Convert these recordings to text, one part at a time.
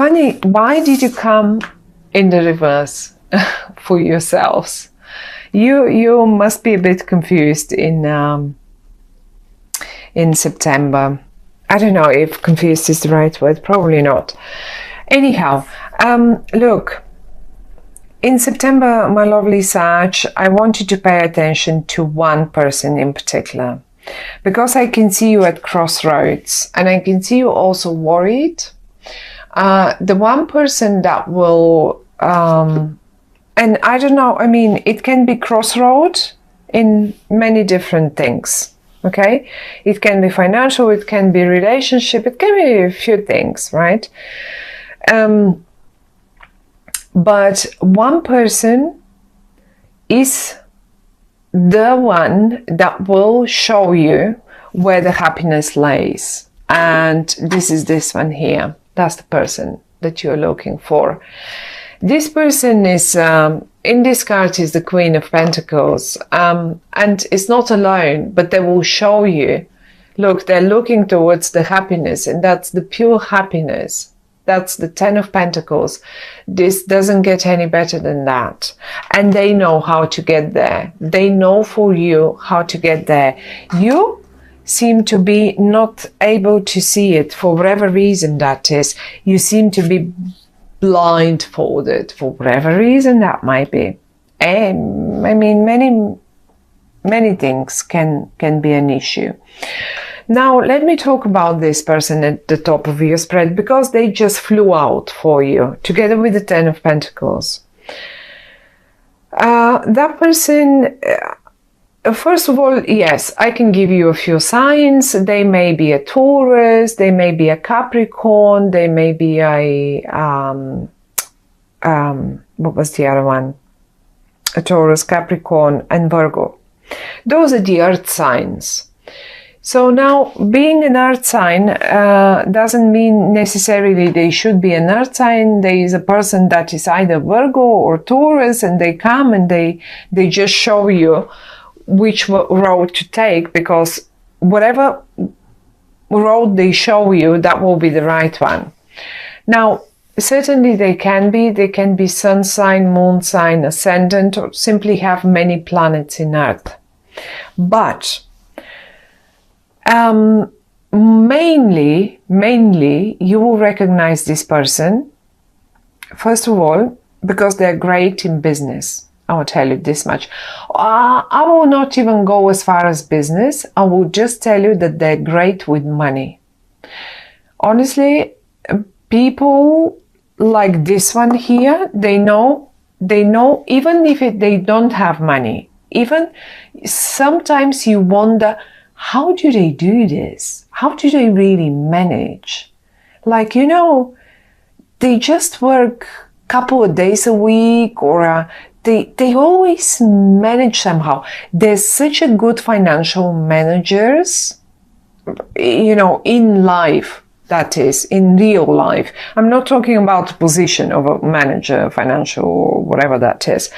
funny, why did you come in the reverse for yourselves? You must be a bit confused in September. I don't know if confused is the right word, probably not. Anyhow, look, in September, my lovely Sag, I want you to pay attention to one person in particular, because I can see you at crossroads, and I can see you also worried. The one person that will, and I don't know, I mean, it can be crossroad in many different things, okay? It can be financial, it can be relationship, it can be a few things, right? But one person is the one that will show you where the happiness lays. And this is this one here. That's the person that you're looking for. This person is, in this card is the Queen of Pentacles. And it's not alone, but they will show you, look, they're looking towards the happiness, and that's the pure happiness. That's the Ten of Pentacles. This doesn't get any better than that. And they know how to get there. They know for you how to get there. You seem to be not able to see it for whatever reason that is. You seem to be blindfolded for whatever reason that might be. And I mean, many things can be an issue. Now, let me talk about this person at the top of your spread, because they just flew out for you, together with the Ten of Pentacles. That person, first of all, yes, I can give you a few signs. They may be a Taurus, they may be a Capricorn, they may be a, what was the other one? A Taurus, Capricorn, and Virgo. Those are the earth signs. So now, being an earth sign doesn't mean necessarily they should be an earth sign. There is a person that is either Virgo or Taurus, and they come and they just show you which road to take, because whatever road they show you, that will be the right one. Now, certainly they can be sun sign, moon sign, ascendant, or simply have many planets in earth. But mainly you will recognize this person, first of all, because they're great in business. I will tell you this much. I will not even go as far as business. I will just tell you that they're great with money. Honestly, people like this one here, they know, even if they don't have money, even sometimes you wonder, how do they do this? How do they really manage? Like, you know, they just work a couple of days a week, or they always manage somehow. They're such a good financial managers, you know, in life, that is, in real life. I'm not talking about the position of a manager, financial, or whatever that is.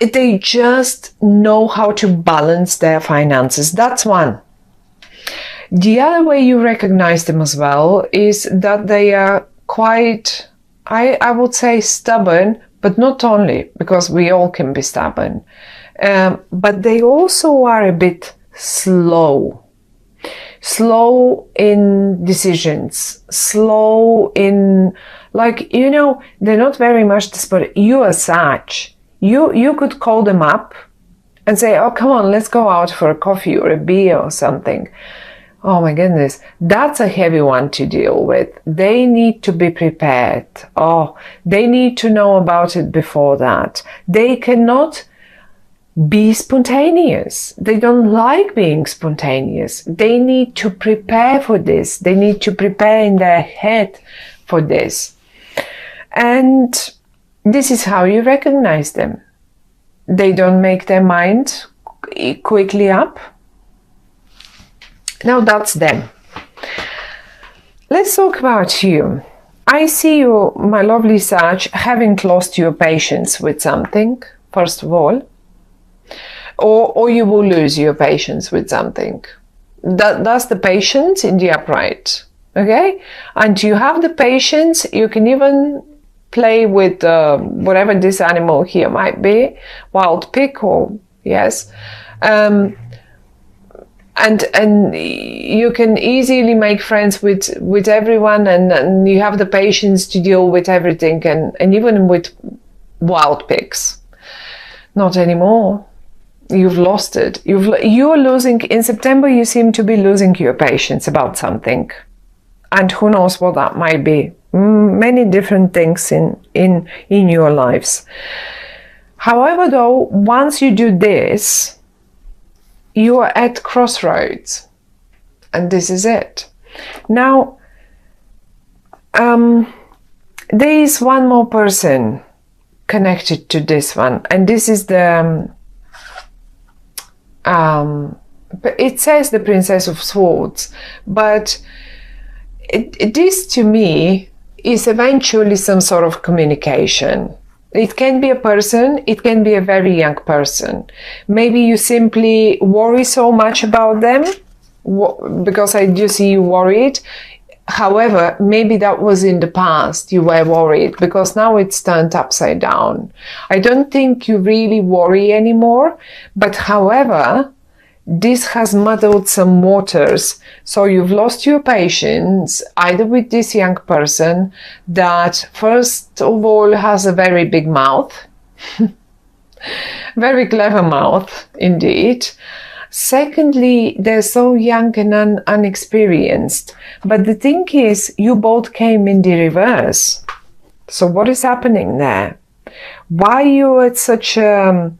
They just know how to balance their finances. That's one. The other way you recognize them as well is that they are quite, I would say, stubborn, but not only, because we all can be stubborn, but they also are a bit slow in decisions, slow in, like, you know, they're not very much desperate. You are such. You could call them up and say, oh, come on, let's go out for a coffee or a beer or something. Oh my goodness, that's a heavy one to deal with. They need to be prepared. Oh, they need to know about it before that. They cannot be spontaneous. They don't like being spontaneous. They need to prepare for this. They need to prepare in their head for this. And this is how you recognize them. They don't make their mind quickly up. Now that's them. Let's talk about you. I see you, my lovely Sag, having lost your patience with something, first of all. Or you will lose your patience with something. That's the patience in the upright. Okay? And you have the patience. You can even play with whatever this animal here might be, wild pig or yes. And you can easily make friends with everyone, and you have the patience to deal with everything, and even with wild pigs. Not anymore. You've lost it. You're losing, in September you seem to be losing your patience about something. And who knows what that might be. Many different things in your lives. However, though, once you do this, you are at crossroads. And this is it. Now, there is one more person connected to this one. And this is the... it says the Princess of Swords. But this, to me, is eventually some sort of communication. It can be a person, it can be a very young person. Maybe you simply worry so much about them, because I do see you worried. However, maybe that was in the past, you were worried, because now it's turned upside down. I don't think you really worry anymore, but however, this has muddled some waters. So you've lost your patience, either with this young person that first of all has a very big mouth, very clever mouth indeed. Secondly, they're so young and unexperienced. But the thing is, you both came in the reverse. So what is happening there? Why are you at such a...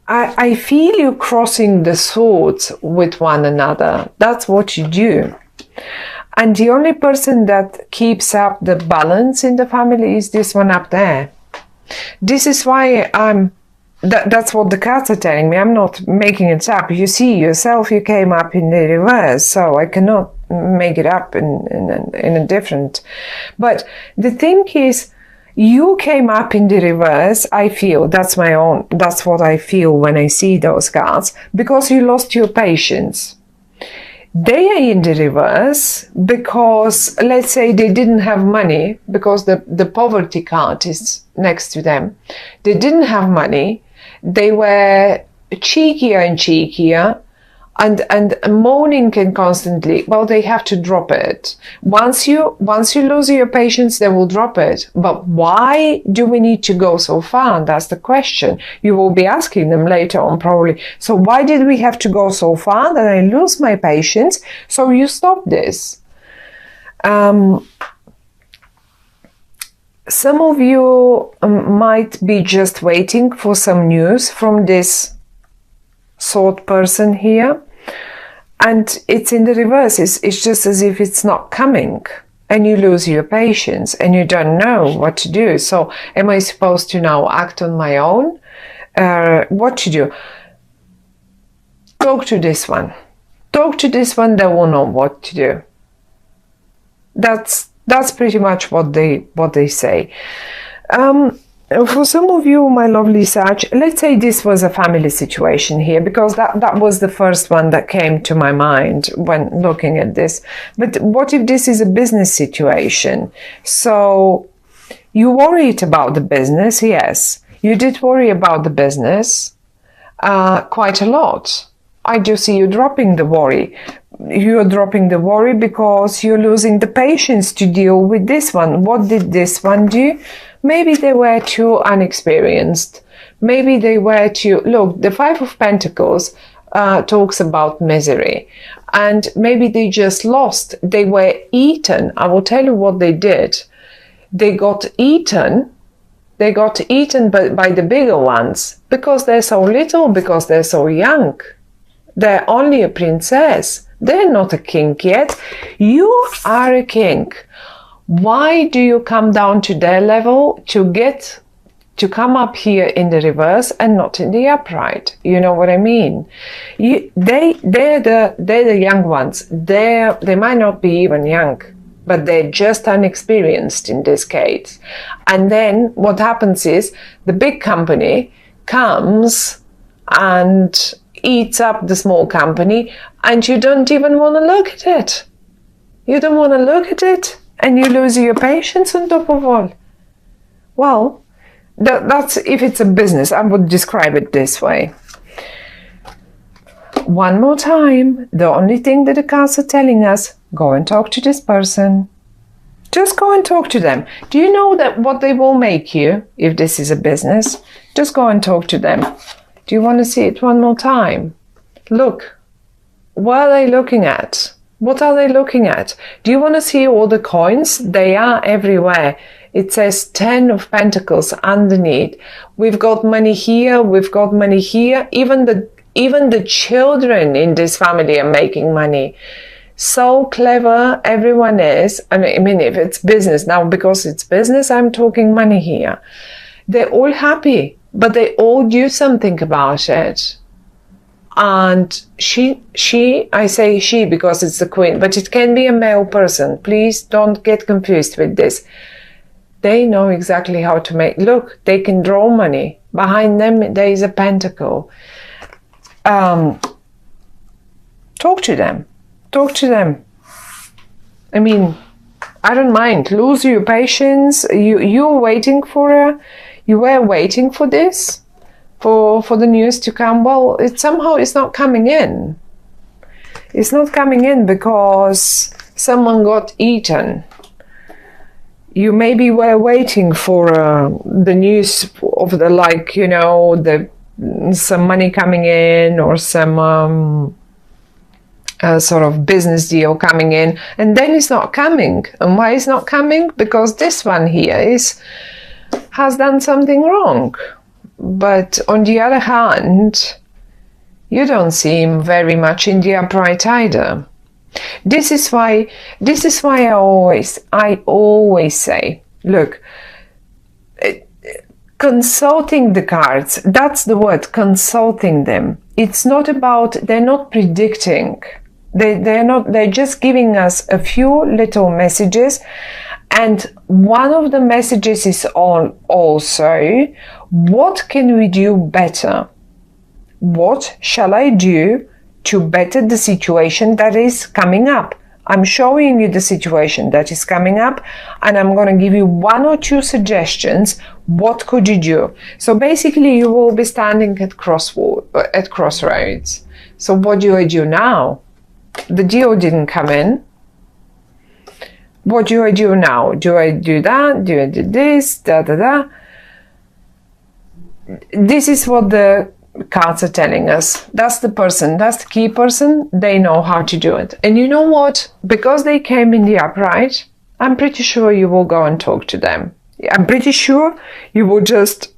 I feel you crossing the swords with one another. That's what you do. And the only person that keeps up the balance in the family is this one up there. This is why that's what the cards are telling me. I'm not making it up. You see yourself, you came up in the reverse, so I cannot make it up in a different... But the thing is, you came up in the reverse, I feel. That's what I feel when I see those cards, because you lost your patience. They are in the reverse because, let's say, they didn't have money, because the poverty card is next to them. They didn't have money. They were cheekier and cheekier, and moaning and constantly. Well, they have to drop it. Once you lose your patience, they will drop it. But why do we need to go so far? That's the question. You will be asking them later on probably. So why did we have to go so far that I lose my patience? So you stop this. Some of you might be just waiting for some news from this sword person here, and it's in the reverse. It's just as if it's not coming, and you lose your patience and you don't know what to do. So am I supposed to now act on my own? What to do? Talk to this one. Talk to this one. They will know what to do. That's pretty much what they say. For some of you, my lovely Sag, let's say this was a family situation here, because that was the first one that came to my mind when looking at this. But what if this is a business situation? So you worried about the business, yes. You did worry about the business quite a lot. I do see you dropping the worry. You're dropping the worry because you're losing the patience to deal with this one. What did this one do? Maybe they were too unexperienced. Maybe they were too... Look, the Five of Pentacles talks about misery. And maybe they just lost. They were eaten. I will tell you what they did. They got eaten. They got eaten by the bigger ones. Because they're so little, because they're so young. They're only a princess. They're not a king yet. You are a king. Why do you come down to their level to come up here in the reverse and not in the upright? You know what I mean? They're the young ones. They might not be even young, but they're just unexperienced in this case. And then what happens is the big company comes and eats up the small company, and you don't even want to look at it. You don't want to look at it, and you lose your patience on top of all. Well, that's if it's a business. I would describe it this way. One more time, the only thing that the cards are telling us, go and talk to this person. Just go and talk to them. Do you know that what they will make you if this is a business? Just go and talk to them. Do you want to see it one more time? Look, what are they looking at? What are they looking at? Do you want to see all the coins? They are everywhere. It says 10 of Pentacles underneath. We've got money here. We've got money here. Even the children in this family are making money. So clever everyone is. I mean, if it's business now, because it's business, I'm talking money here. They're all happy, but they all do something about it. And I say she because it's the queen, but it can be a male person. Please don't get confused with this. They know exactly how to make, look, they can draw money. Behind them, there is a pentacle. Talk to them. Talk to them. I mean, I don't mind. Lose your patience. You're waiting for you were waiting for this, for the news to come. Well, somehow it's not coming in. It's not coming in because someone got eaten. You maybe were waiting for the news of the, like, you know, some money coming in, or some sort of business deal coming in, and then it's not coming. And why it's not coming? Because this one here has done something wrong. But on the other hand, you don't seem very much in the upright either. This is why I always say, look, consulting the cards, that's the word, consulting them. It's not about, they're not predicting. They're just giving us a few little messages. And one of the messages is also, what can we do better? What shall I do to better the situation that is coming up? I'm showing you the situation that is coming up, and I'm going to give you one or two suggestions. What could you do? So basically, you will be standing at crossroads. So what do I do now? The deal didn't come in. What do I do now? Do I do that? Do I do this? This is what the cards are telling us. That's the person, that's the key person. They know how to do it. And you know what? Because they came in the upright, I'm pretty sure you will go and talk to them. I'm pretty sure you will just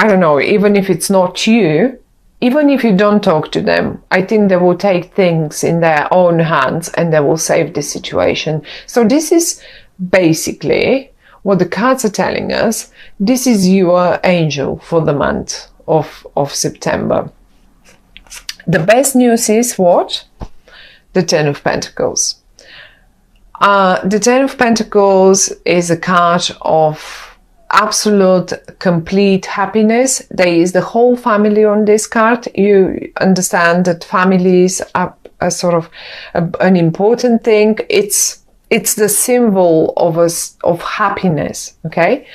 I don't know, even if it's not you, even if you don't talk to them, I think they will take things in their own hands and they will save the situation. So this is basically what the cards are telling us. This is your angel for the month of September. The best news is what? The Ten of Pentacles. The Ten of Pentacles is a card of absolute complete happiness. There is the whole family on this card. You understand that families are a sort of an important thing. It's the symbol of happiness, okay?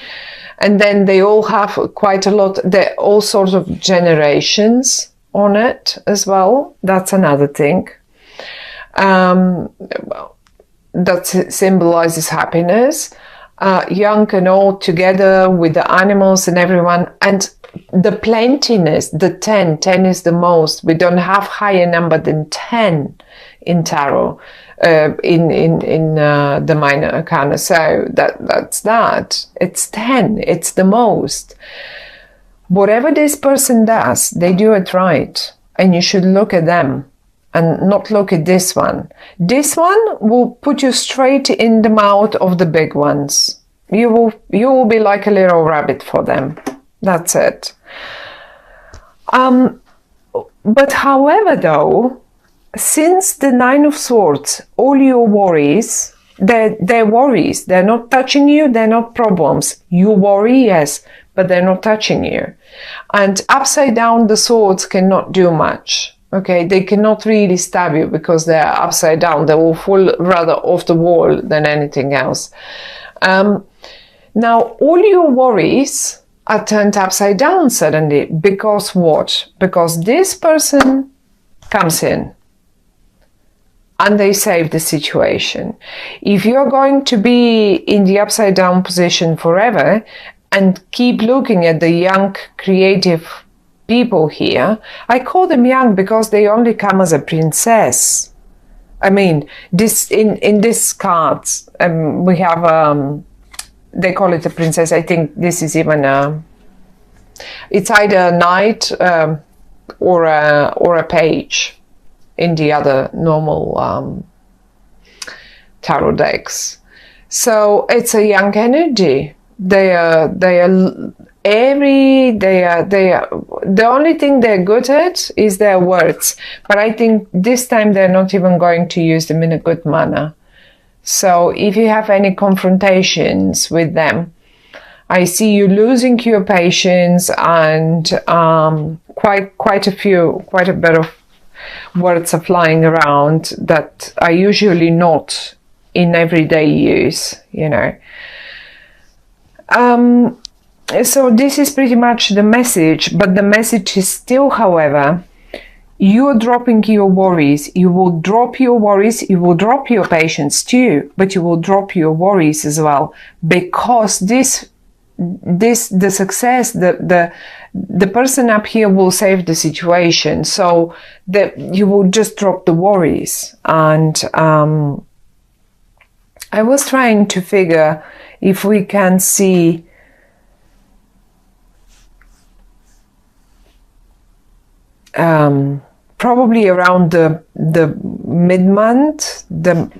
And then they all have quite a lot, there are all sorts of generations on it as well. That's another thing. That symbolizes happiness. Young and old together with the animals and everyone, and the plentiness, the 10 is the most. We don't have higher number than 10 in tarot, in the minor arcana. So that's that. It's 10. It's the most. Whatever this person does, they do it right, and you should look at them and not look at this one. This one will put you straight in the mouth of the big ones. You will be like a little rabbit for them. That's it. But however, though, since the Nine of Swords, all your worries, they're worries. They're not touching you. They're not problems. You worry, yes, but they're not touching you. And upside down, the swords cannot do much. Okay, they cannot really stab you because they're upside down. They will fall rather off the wall than anything else. Now, all your worries are turned upside down suddenly. Because what? Because this person comes in and they save the situation. If you're going to be in the upside down position forever and keep looking at the young, creative people here, I call them young because they only come as a princess. I mean, this in this cards, we have they call it a princess. I think this is even it's either a knight or a page in the other normal tarot decks. So it's a young energy. They are airy. The only thing they're good at is their words. But I think this time they're not even going to use them in a good manner. So if you have any confrontations with them, I see you losing your patience, and quite a bit of words are flying around that are usually not in everyday use, you know. So this is pretty much the message, but the message is still, however, you're dropping your worries. You will drop your worries. You will drop your patience too, but you will drop your worries as well, because the success, the person up here will save the situation. So that you will just drop the worries. And I was trying to figure if we can see probably around the mid-month, the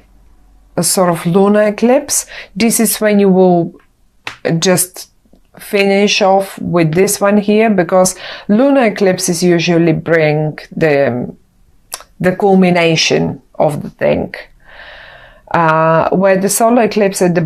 sort of lunar eclipse. This is when you will just finish off with this one here, because lunar eclipses usually bring the culmination of the thing. Where the solar eclipse at the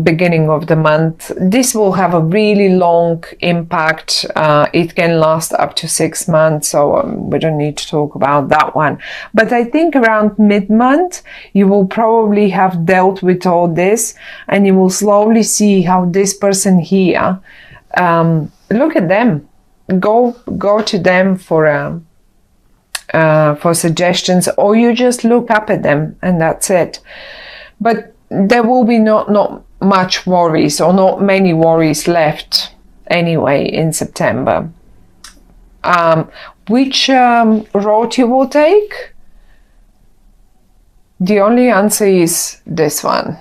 beginning of the month, this will have a really long impact. It can last up to 6 months, so we don't need to talk about that one. But I think around mid-month, you will probably have dealt with all this, and you will slowly see how this person here, look at them, go to them for suggestions, or you just look up at them and that's it. But there will be not much worries, or not many worries left anyway in September. Which road you will take? The only answer is this one.